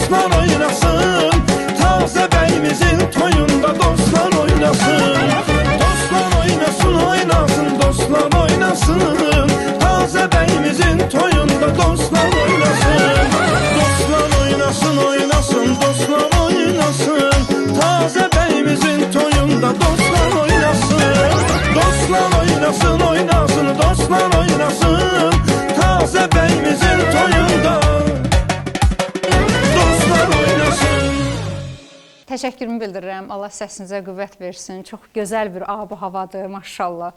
dostlar oynasın. Taze beyimizin toyunda dostlar oynasın. Dostlar oynasın, oynasın, dostlar oynasın. Taze beyimizin toyunda dostlar oynasın. Dostlar oynasın, oynasın, dostlar oynasın. Taze beyimizin toyunda dostlar oynasın. Dostlar oynasın, oynasın, dostlar oynasın. Taze beyimizin toyunda dostlar oynasın. Təşəkkürümü bildirirəm. Allah səsinizə qüvvət versin. Çox gözəl bir ab-ı havadır, maşallah.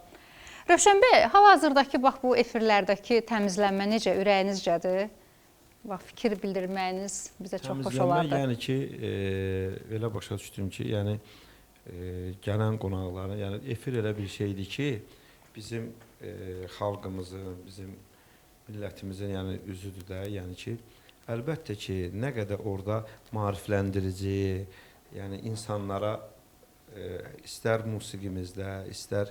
Rövşən bəy, hal-hazırdakı bax bu efirlərdəki təmizlənmə necə, ürəyinizcədir? Bax, fikir bildirməyiniz bizə çox xoş olardı. Təmizlənmə, yəni ki, elə başa düşdüm ki, yəni gələn qonaqların, yəni efir elə bir şeydir ki, bizim xalqımızın, bizim millətimizin yəni üzüdür də, yəni ki, əlbəttə ki, nə qədər orada maarifləndirici, yəni insanlara istər musiqimizdə, istər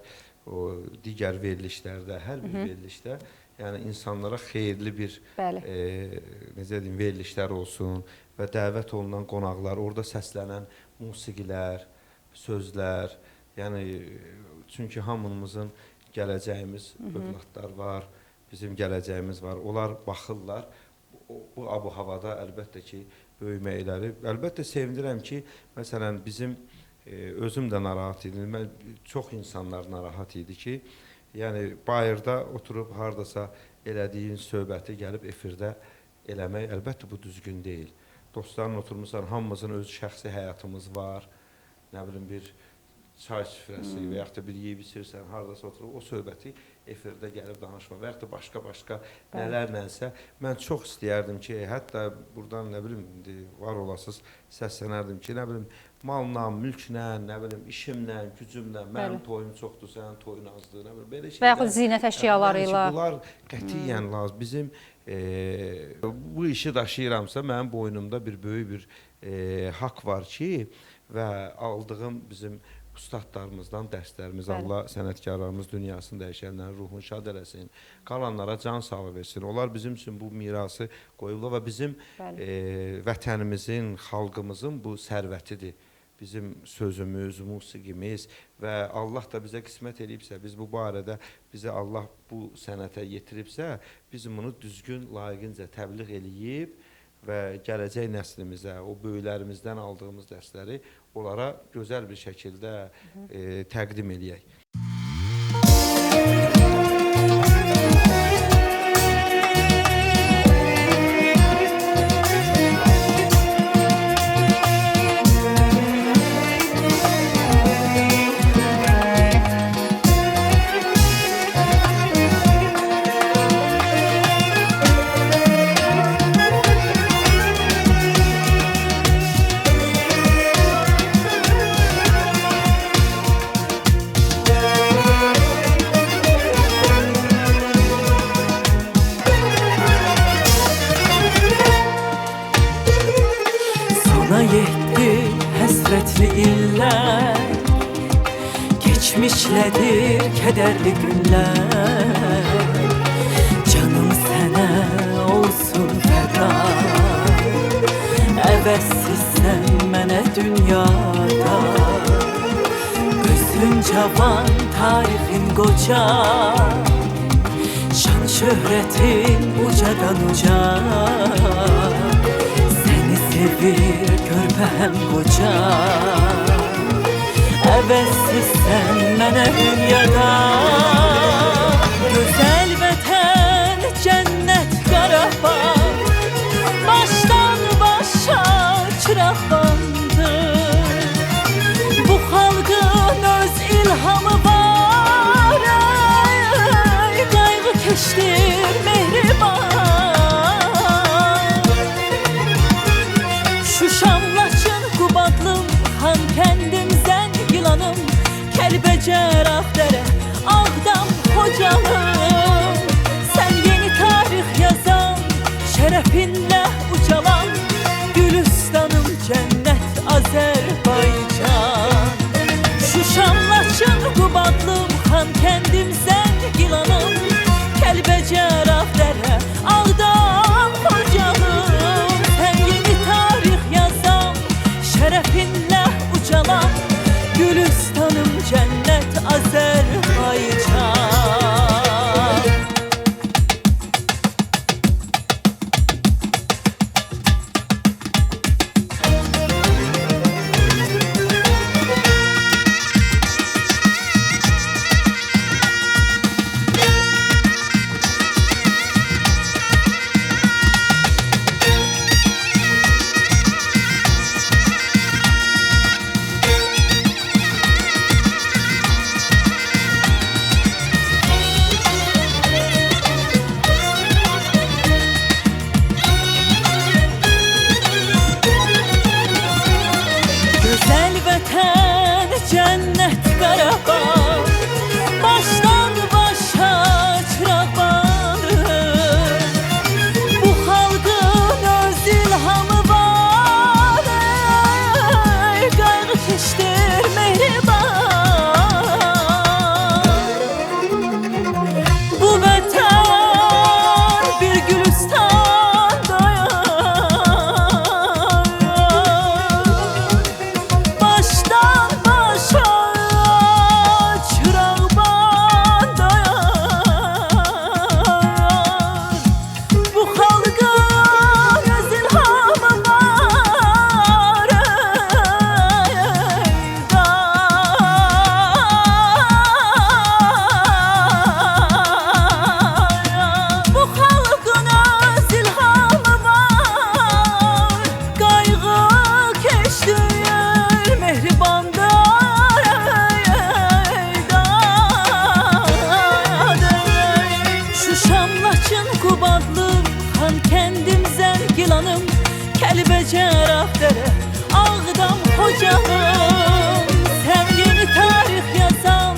o digər verilişlərdə, hər bir verilişdə, yəni insanlara xeyirli bir necə deyim, verilişlər olsun və dəvət olunan qonaqlar, orada səslənən musiqilər, sözlər, yəni çünki hamımızın gələcəyimiz övladlar var, bizim gələcəyimiz var. Onlar baxırlar. Bu abu havada əlbəttə ki, böyüməkləri. Əlbəttə sevindirəm ki, məsələn bizim özüm də narahat idim. Çox insanlar narahat idi ki, yəni bayırda oturub hardasa elədiyin söhbəti gəlib efirdə eləmək əlbəttə bu düzgün deyil. Dostların oturmuşsan, hamımızın öz şəxsi həyatımız var. Nə bilim bir çay süfrəsi və yaxud da bir yeyib içirsən, hardasa oturub o söhbəti efirdə gəlib danışma və yaxud da başqa nələrlənsə, mən çox istəyərdim ki, hətta buradan nə bilim var olasız səslənərdim ki, nə bilim malla, mülklə, nə bilim işimlə, gücümlə, mənim toyum çoxdur, sənin toyun azdır, nə bilim belə şeylər. Və yaxud zinət əşyaları ilə. Bunlar qətiyyən lazım. Bizim bu işi daşıyıramsa, mənim boynumda bir böyük bir haqq var ki, və aldığım bizim ustadlarımızdan dərslərimiz, Allah sənətkarlarımız dünyasını dəyişənlərin ruhunu şad eləsin, qalanlara can sağlığı versin. Onlar bizim üçün bu mirası qoyublar və bizim vətənimizin, xalqımızın bu sərvətidir. Bizim sözümüz, musiqimiz və Allah da bizə qismət eləyibsə, biz bu barədə bizə Allah bu sənətə yetiribsə, biz bunu düzgün, layiqincə təbliğ eləyib və gələcək nəslimizə, o böyüklərimizdən aldığımız dərsləri onlara gözəl bir şəkildə təqdim eləyək. Geçmişlədir kədərli günlər, canım sənə olsun fəda. Əvəzsizsən mənə dünyada, özün cavan, tarixin qoca, şan şöhrətin ucadan uca. Səni sevir körpəm qoca, əvəzsizsən mənə dünyada. Gözəl vətən, cənnət Qarabağ, başdan başa çıraqlandır. Bu xalqın öz ilhamı var, qayğı keşdir mehriban. Şuşam, Laçın, Qubadlım, Xankəndim, Zəngilanım, Kəlbəcər, Ağdərə, Ağdam, Xocalım. Sən yeni tarix yazan, şərəfinlə ucalan, Gülüstanım, cənnət Azərbaycan. Şuşam, Laçın, Qubadlım, Xankəndim, Zəngilanım, Kəlbəcər, Ağdərə, Ağdam, Xocalım. Sən yeni tarix Kəlbəcər Ağdərə, Ağdam Xocalım. Sən yeni tarix yazan,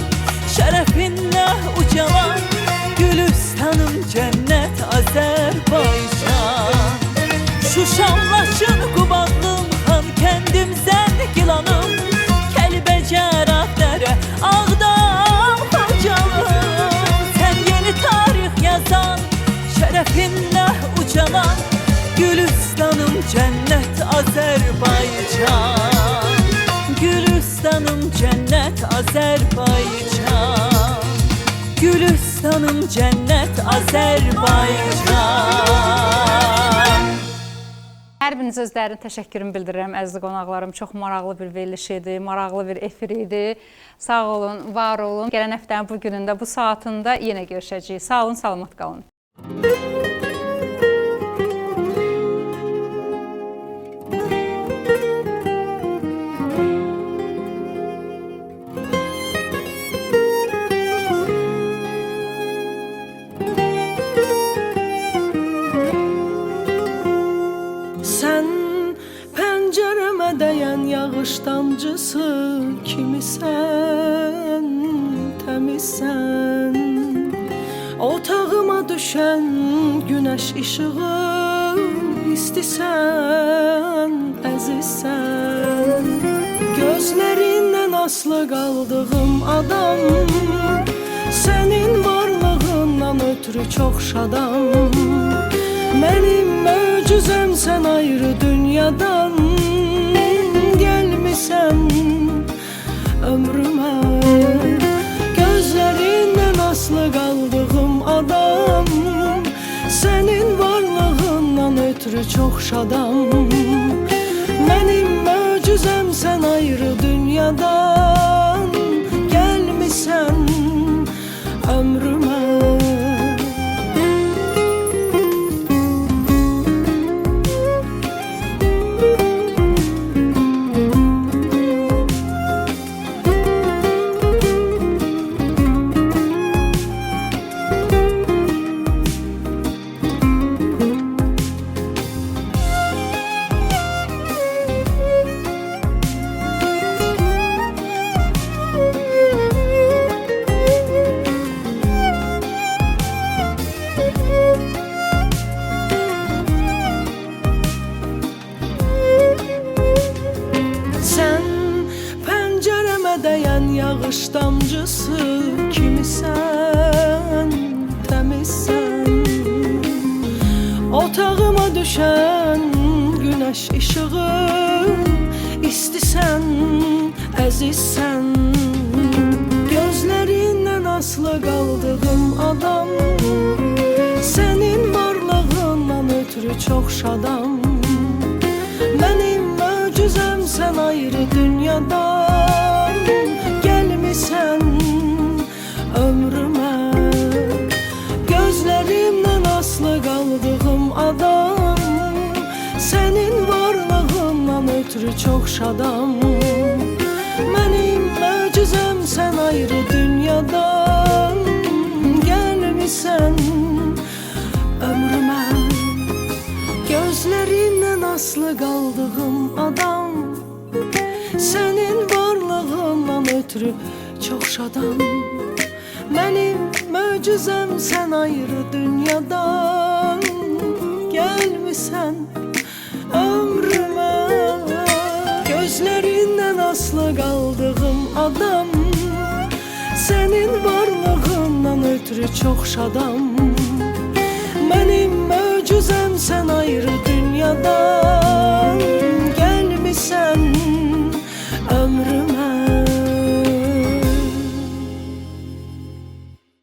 şərəfinlə ucalan, Gülüstanım cənnət Azərbaycan. Şuşam, Laçın, Qubadlım, Xankəndim, Zəngilanım, Kəlbəcər Ağdərə, Ağdam Xocalım. Sən yeni tarix yazan, şərəfinlə ucalan, Gülüstanım cənnət Azərbaycan. Gülüstanım cənnət Azərbaycan. Gülüstanım cənnət Azərbaycan. Hər birinizə özlərinə təşəkkürümü bildirirəm, əziz qonaqlarım. Çox maraqlı bir veriliş idi, maraqlı bir efir idi. Sağ olun, var olun. Gələn həftənin bu günündə, bu saatında yenə görüşəcəyik. Sağ olun, salamat qalın. Sən pəncərəmə dəyən yağış damcısı kimisən, təmizsən. Otağıma düşən günəş işığı istisən, əzizsən. Gözlərindən aslı qaldığım adam, sənin varlığından ötürü çox şadam. Mənim möcüzəm sən ayrı dünyadan, gəlmisən ömrümə. Gözlərindən aslı qaldığım adam, sənin varlığından ötürü çox şadam. Mənim möcüzəm sən ayrı dünyadan, gəlmisən ömrümə. Yağış damcısı kimisən, təmizsən. Otağıma düşən günəş işığı istisən, əzizsən. Gözlərindən aslı qaldığım adam, sənin varlığından ötürü çox şadam. Mənim möcüzəm sən ayrı dünyadan, gəlmisən ömrümə. Gözlərimdən aslı qaldığım adam, sənin varlığından ötürü çox şadam. Mənim möcüzəm sən ayrı dünyadan, gəlmisən ömrümə. Gözlərindən aslı qaldığım adam, sənin varlığından ötürü çox şadam. Mənim möcüzəm sən ayrı dünyadan, gəlmisən ömrümə. Gözlərindən aslı qaldığım adam, sənin varlığından ötürü çox şadam. Mənim möcüzəm sən ayrı dünyadan,